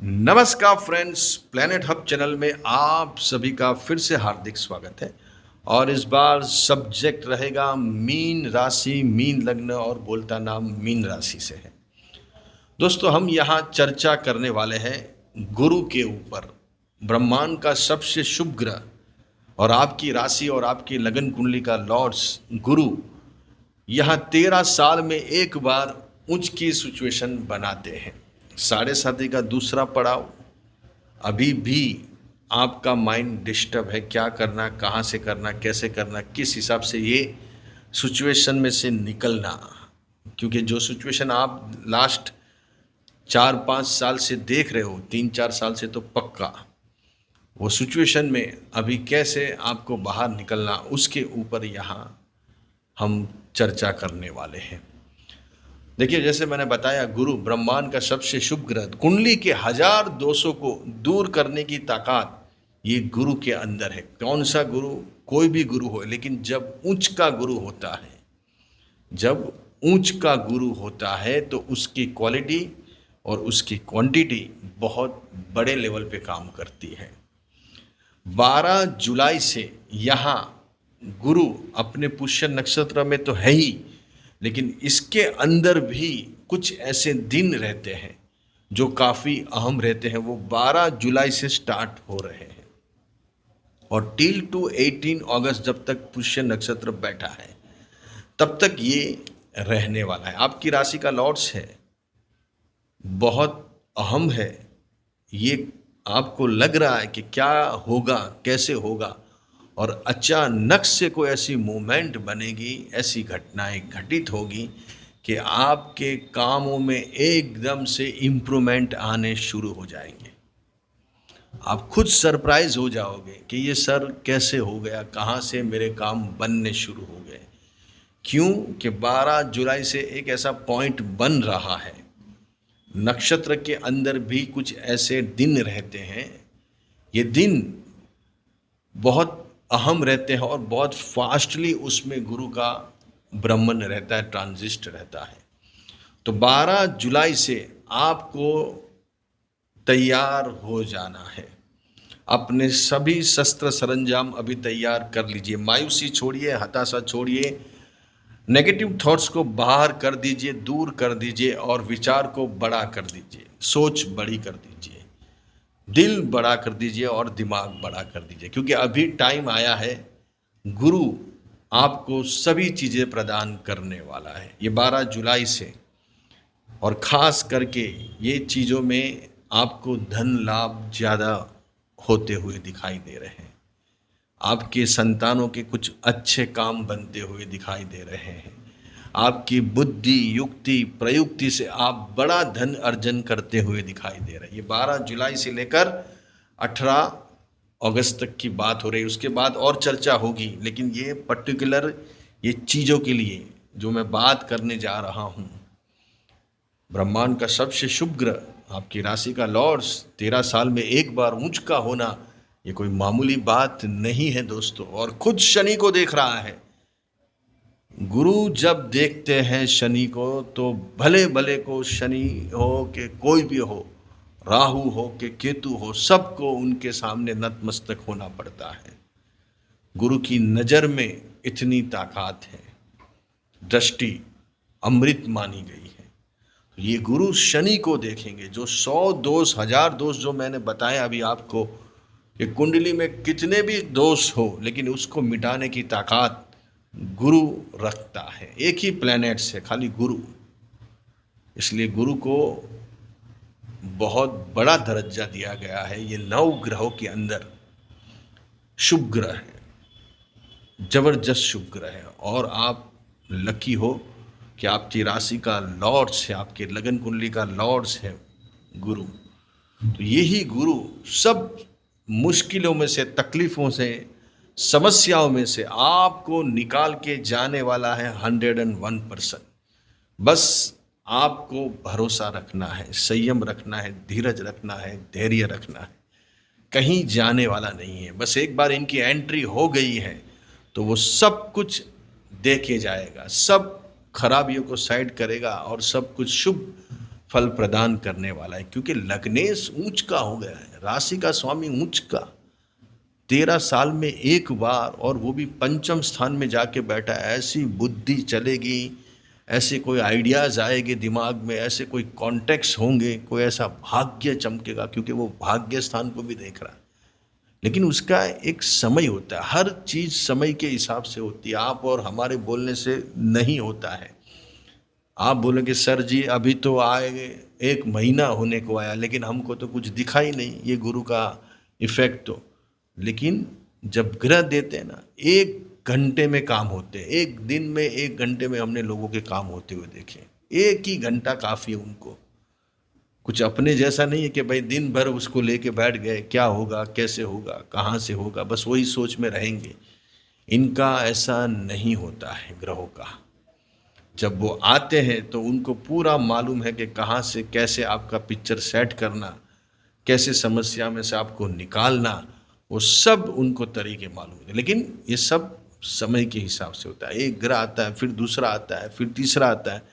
नमस्कार friends, planet hub channel में आप सभी का फिर से हार्दिक स्वागत है। और इस बार सब्जेक्ट रहेगा मीन राशि, मीन लग्न और बोलता नाम मीन राशि से है। दोस्तों, हम यहाँ चर्चा करने वाले हैं गुरु के ऊपर, ब्रह्मांड का सबसे शुभ ग्रह और आपकी राशि और आपकी लगन कुंडली का लॉर्ड्स गुरु यहाँ 13 साल में एक बार उच्च की सिचुएशन बनाते हैं। साढ़े साथी का दूसरा पड़ाव, अभी भी आपका माइंड डिस्टर्ब है, क्या करना, कहाँ से करना, कैसे करना, किस हिसाब से ये सिचुएशन में से निकलना। क्योंकि जो सिचुएशन आप लास्ट 4-5 साल से देख रहे हो, 3-4 साल से तो पक्का, वो सिचुएशन में अभी कैसे आपको बाहर निकलना, उसके ऊपर यहाँ हम चर्चा करने वाले हैं। देखिए, जैसे मैंने बताया, गुरु ब्रह्मांड का सबसे शुभ ग्रह, कुंडली के 1000 दोषों को दूर करने की ताकत ये गुरु के अंदर है। कौन सा गुरु? कोई भी गुरु हो, लेकिन जब उच्च का गुरु होता है, जब उच्च का गुरु होता है तो उसकी क्वालिटी और उसकी क्वांटिटी बहुत बड़े लेवल पे काम करती है। 12 जुलाई से यहाँ गुरु अपने पुष्य नक्षत्र में तो है ही, लेकिन इसके अंदर भी कुछ ऐसे दिन रहते हैं जो काफ़ी अहम रहते हैं। वो 12 जुलाई से स्टार्ट हो रहे हैं और टिल टू 18 अगस्त जब तक पुष्य नक्षत्र बैठा है तब तक ये रहने वाला है। आपकी राशि का लॉर्ड्स है, बहुत अहम है। ये आपको लग रहा है कि क्या होगा, कैसे होगा, और अचानक से कोई ऐसी मूवमेंट बनेगी, ऐसी घटनाएं घटित होगी कि आपके कामों में एकदम से इम्प्रूवमेंट आने शुरू हो जाएंगे। आप खुद सरप्राइज हो जाओगे कि ये सर कैसे हो गया, कहाँ से मेरे काम बनने शुरू हो गए। क्यों? कि 12 जुलाई से एक ऐसा पॉइंट बन रहा है। नक्षत्र के अंदर भी कुछ ऐसे दिन रहते हैं, ये दिन बहुत अहम रहते हैं और बहुत फास्टली उसमें गुरु का ब्रह्मन रहता है, ट्रांजिस्ट रहता है। तो 12 जुलाई से आपको तैयार हो जाना है। अपने सभी शस्त्र सरंजाम अभी तैयार कर लीजिए। मायूसी छोड़िए, हताशा छोड़िए, नेगेटिव थॉट्स को बाहर कर दीजिए, दूर कर दीजिए और विचार को बड़ा कर दीजिए, सोच बड़ी कर दीजिए, दिल बड़ा कर दीजिए और दिमाग बड़ा कर दीजिए। क्योंकि अभी टाइम आया है, गुरु आपको सभी चीज़ें प्रदान करने वाला है ये 12 जुलाई से। और ख़ास करके ये चीज़ों में आपको धन लाभ ज़्यादा होते हुए दिखाई दे रहे हैं। आपके संतानों के कुछ अच्छे काम बनते हुए दिखाई दे रहे हैं। आपकी बुद्धि, युक्ति, प्रयुक्ति से आप बड़ा धन अर्जन करते हुए दिखाई दे रहे हैं। ये 12 जुलाई से लेकर 18 अगस्त तक की बात हो रही है। उसके बाद और चर्चा होगी, लेकिन ये पर्टिकुलर ये चीज़ों के लिए जो मैं बात करने जा रहा हूँ, ब्रह्मांड का सबसे शुभ ग्रह, आपकी राशि का लॉर्ड्स 13 साल में एक बार उच्च का होना, ये कोई मामूली बात नहीं है दोस्तों। और खुद शनि को देख रहा है। गुरु जब देखते हैं शनि को, तो भले भले को शनि हो कि कोई भी हो, राहु हो कि केतु हो, सबको उनके सामने नतमस्तक होना पड़ता है। गुरु की नज़र में इतनी ताकत है, दृष्टि अमृत मानी गई है। तो ये गुरु शनि को देखेंगे, जो 100 दोष, 1000 दोष जो मैंने बताया अभी आपको, कि कुंडली में कितने भी दोष हो, लेकिन उसको मिटाने की ताकत गुरु रखता है। एक ही प्लैनेट से खाली गुरु, इसलिए गुरु को बहुत बड़ा दर्जा दिया गया है। ये 9 ग्रहों के अंदर शुभ ग्रह है, जबरदस्त शुभ ग्रह है। और आप लकी हो कि आपकी राशि का लॉर्ड्स है, आपके लगन कुंडली का लॉर्ड्स है गुरु। तो यही गुरु सब मुश्किलों में से, तकलीफ़ों से, समस्याओं में से आपको निकाल के जाने वाला है 101%। बस आपको भरोसा रखना है, संयम रखना है, धीरज रखना है, धैर्य रखना है। कहीं जाने वाला नहीं है। बस एक बार इनकी एंट्री हो गई है तो वो सब कुछ देखे जाएगा, सब खराबियों को साइड करेगा और सब कुछ शुभ फल प्रदान करने वाला है, क्योंकि लग्नेश ऊंच का हो गया है, राशि का स्वामी ऊंच का। 13 साल में एक बार, और वो भी पंचम स्थान में जाके बैठा है। ऐसी बुद्धि चलेगी, ऐसे कोई आइडियाज आएंगे दिमाग में, ऐसे कोई कॉन्टेक्ट्स होंगे, कोई ऐसा भाग्य चमकेगा, क्योंकि वो भाग्य स्थान को भी देख रहा है। लेकिन उसका एक समय होता है, हर चीज समय के हिसाब से होती है, आप और हमारे बोलने से नहीं होता है। आप बोलेंगे सर जी अभी तो आए, 1 महीना होने को आया, लेकिन हमको तो कुछ दिखा ही नहीं, ये गुरु का इफेक्ट तो। लेकिन जब ग्रह देते हैं ना, 1 घंटे में काम होते हैं, एक दिन में 1 घंटे में हमने लोगों के काम होते हुए देखे। 1 ही घंटा काफी है उनको। कुछ अपने जैसा नहीं है कि भाई दिन भर उसको लेके बैठ गए, क्या होगा, कैसे होगा, कहाँ से होगा, बस वही सोच में रहेंगे। इनका ऐसा नहीं होता है ग्रहों का। जब वो आते हैं तो उनको पूरा मालूम है कि कहाँ से कैसे आपका पिक्चर सेट करना, कैसे समस्या में से आपको निकालना, वो सब उनको तरीके मालूम है। लेकिन ये सब समय के हिसाब से होता है। एक ग्रह आता है, फिर दूसरा आता है, फिर तीसरा आता है,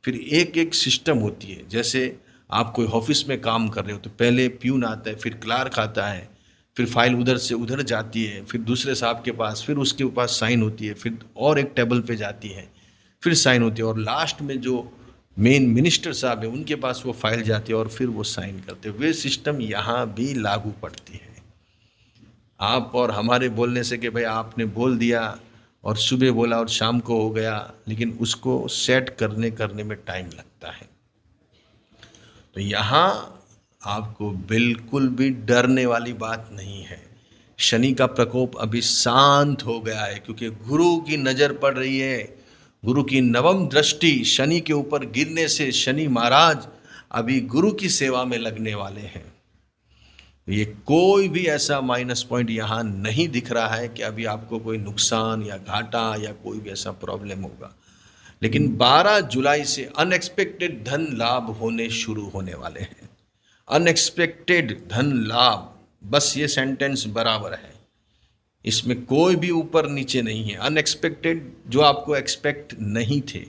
फिर एक एक सिस्टम होती है। जैसे आप कोई ऑफिस में काम कर रहे हो तो पहले प्यून आता है, फिर क्लार्क आता है, फिर फाइल उधर से उधर जाती है, फिर दूसरे साहब के पास, फिर उसके पास साइन होती है, फिर और एक टेबल पे जाती है, फिर साइन होती है, और लास्ट में जो मेन मिनिस्टर साहब है उनके पास वो फाइल जाती है और फिर वो साइन करते हैं। वे सिस्टम यहाँ भी लागू पड़ती है। आप और हमारे बोलने से कि भाई आपने बोल दिया और सुबह बोला और शाम को हो गया, लेकिन उसको सेट करने में टाइम लगता है। तो यहाँ आपको बिल्कुल भी डरने वाली बात नहीं है। शनि का प्रकोप अभी शांत हो गया है, क्योंकि गुरु की नज़र पड़ रही है। गुरु की नवम दृष्टि शनि के ऊपर गिरने से शनि महाराज अभी गुरु की सेवा में लगने वाले हैं। ये कोई भी ऐसा माइनस पॉइंट यहाँ नहीं दिख रहा है कि अभी आपको कोई नुकसान या घाटा या कोई भी ऐसा प्रॉब्लम होगा। लेकिन 12 जुलाई से अनएक्सपेक्टेड धन लाभ होने शुरू होने वाले हैं। अनएक्सपेक्टेड धन लाभ, बस ये सेंटेंस बराबर है, इसमें कोई भी ऊपर नीचे नहीं है। अनएक्सपेक्टेड, जो आपको एक्सपेक्ट नहीं थे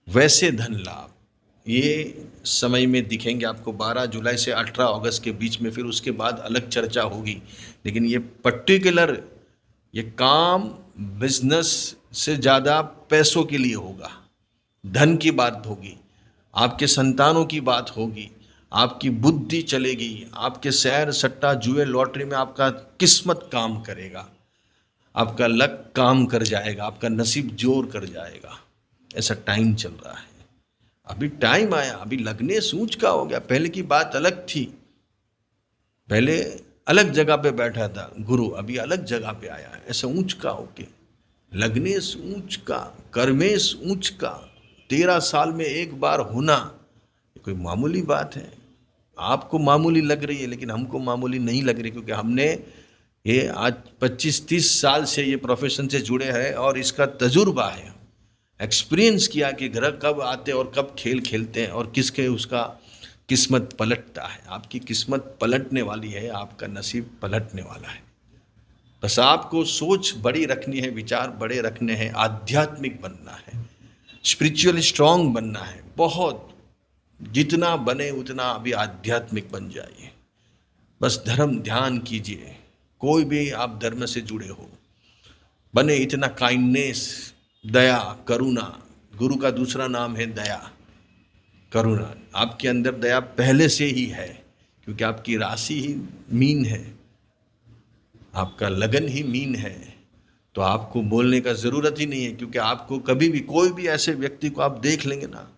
वैसे धन लाभ ये समय में दिखेंगे आपको। 12 जुलाई से 18 अगस्त के बीच में, फिर उसके बाद अलग चर्चा होगी। लेकिन ये पर्टिकुलर ये काम बिजनेस से ज़्यादा पैसों के लिए होगा, धन की बात होगी, आपके संतानों की बात होगी, आपकी बुद्धि चलेगी, आपके सैर सट्टा जुए लॉटरी में आपका किस्मत काम करेगा, आपका लक काम कर जाएगा, आपका नसीब जोर कर जाएगा। ऐसा टाइम चल रहा है। अभी टाइम आया, अभी लगने सूझ का हो गया। पहले की बात अलग थी, पहले अलग जगह पे बैठा था गुरु, अभी अलग जगह पे आया है। ऐसा ऊंच का होके लगने ऊंच का, कर्मेश ऊंच का, 13 साल में एक बार होना, ये कोई मामूली बात है? आपको मामूली लग रही है, लेकिन हमको मामूली नहीं लग रही, क्योंकि हमने ये आज 25-30 साल से ये प्रोफेशन से जुड़े हैं और इसका तजुर्बा है। एक्सपीरियंस किया कि ग्रह कब आते और कब खेल खेलते हैं और किसके उसका किस्मत पलटता है। आपकी किस्मत पलटने वाली है, आपका नसीब पलटने वाला है। बस आपको सोच बड़ी रखनी है, विचार बड़े रखने हैं, आध्यात्मिक बनना है, स्पिरिचुअली स्ट्रांग बनना है। बहुत जितना बने उतना अभी आध्यात्मिक बन जाइए। बस धर्म ध्यान कीजिए, कोई भी आप धर्म से जुड़े हो, बने इतना काइंडनेस, दया, करुणा। गुरु का दूसरा नाम है दया, करुणा। आपके अंदर दया पहले से ही है, क्योंकि आपकी राशि ही मीन है, आपका लगन ही मीन है। तो आपको बोलने का ज़रूरत ही नहीं है, क्योंकि आपको कभी भी कोई भी ऐसे व्यक्ति को आप देख लेंगे ना,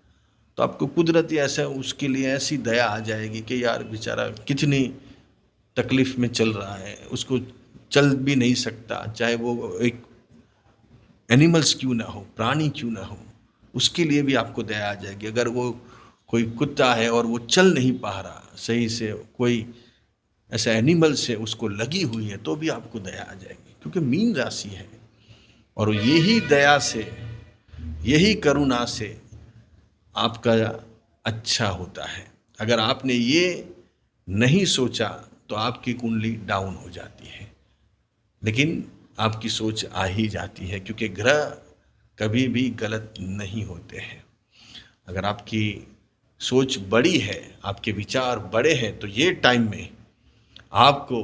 तो आपको कुदरती ऐसा उसके लिए ऐसी दया आ जाएगी कि यार बेचारा कितनी तकलीफ़ में चल रहा है, उसको चल भी नहीं सकता, चाहे वो एक एनिमल्स क्यों ना हो, प्राणी क्यों ना हो, उसके लिए भी आपको दया आ जाएगी। अगर वो कोई कुत्ता है और वो चल नहीं पा रहा सही से, कोई ऐसा एनिमल से उसको लगी हुई है, तो भी आपको दया आ जाएगी, क्योंकि मीन राशि है। और यही दया से, यही करुणा से आपका अच्छा होता है। अगर आपने ये नहीं सोचा तो आपकी कुंडली डाउन हो जाती है, लेकिन आपकी सोच आ ही जाती है, क्योंकि ग्रह कभी भी गलत नहीं होते हैं। अगर आपकी सोच बड़ी है, आपके विचार बड़े हैं, तो ये टाइम में आपको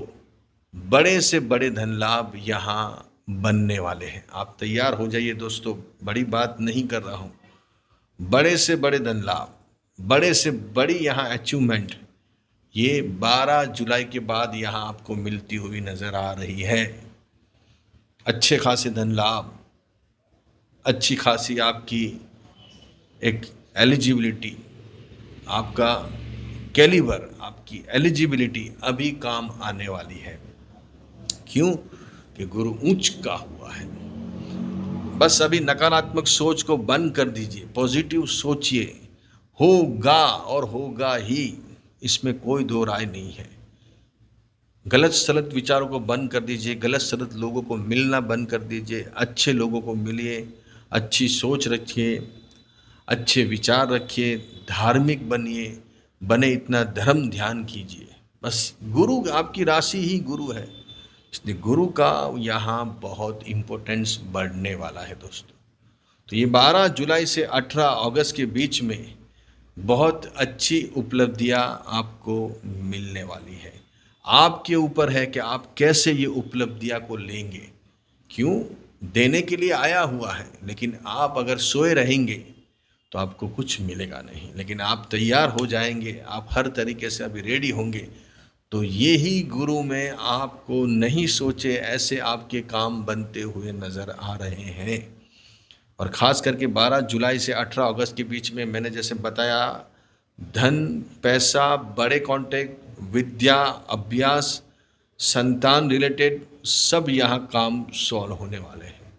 बड़े से बड़े धन लाभ यहाँ बनने वाले हैं। आप तैयार हो जाइए दोस्तों, बड़ी बात नहीं कर रहा हूँ। बड़े से बड़े धन लाभ, बड़े से बड़ी यहाँ अचीवमेंट, ये 12 जुलाई के बाद यहाँ आपको मिलती हुई नज़र आ रही है। अच्छे खासे धन लाभ, अच्छी खासी आपकी एक एलिजिबिलिटी, आपका कैलिबर, आपकी एलिजिबिलिटी अभी काम आने वाली है। क्यों? कि गुरु उच्च का हुआ है। बस अभी नकारात्मक सोच को बंद कर दीजिए, पॉजिटिव सोचिए। होगा और होगा ही, इसमें कोई दो राय नहीं है। गलत सलत विचारों को बंद कर दीजिए, गलत सलत लोगों को मिलना बंद कर दीजिए, अच्छे लोगों को मिलिए, अच्छी सोच रखिए, अच्छे विचार रखिए, धार्मिक बने इतना धर्म ध्यान कीजिए। बस गुरु, आपकी राशि ही गुरु है, इसलिए गुरु का यहाँ बहुत इम्पोर्टेंस बढ़ने वाला है दोस्तों। तो ये 12 जुलाई से 18 अगस्त के बीच में बहुत अच्छी उपलब्धियाँ आपको मिलने वाली है। आपके ऊपर है कि आप कैसे ये उपलब्धियाँ को लेंगे। क्यों? देने के लिए आया हुआ है, लेकिन आप अगर सोए रहेंगे तो आपको कुछ मिलेगा नहीं। लेकिन आप तैयार हो जाएंगे, आप हर तरीके से अभी रेडी होंगे, तो ये ही गुरु में आपको नहीं सोचे ऐसे आपके काम बनते हुए नज़र आ रहे हैं। और ख़ास करके 12 जुलाई से 18 अगस्त के बीच में मैंने जैसे बताया, धन, पैसा, बड़े कॉन्टैक्ट, विद्या, अभ्यास, संतान रिलेटेड सब यहाँ काम सॉल्व होने वाले हैं।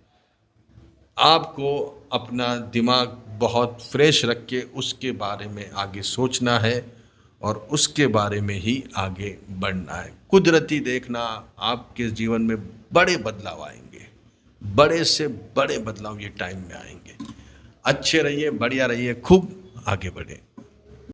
आपको अपना दिमाग बहुत फ्रेश रख के उसके बारे में आगे सोचना है और उसके बारे में ही आगे बढ़ना है। कुदरती देखना, आपके जीवन में बड़े बदलाव आएंगे, बड़े से बड़े बदलाव ये टाइम में आएंगे। अच्छे रहिए, बढ़िया रहिए, खूब आगे बढ़े।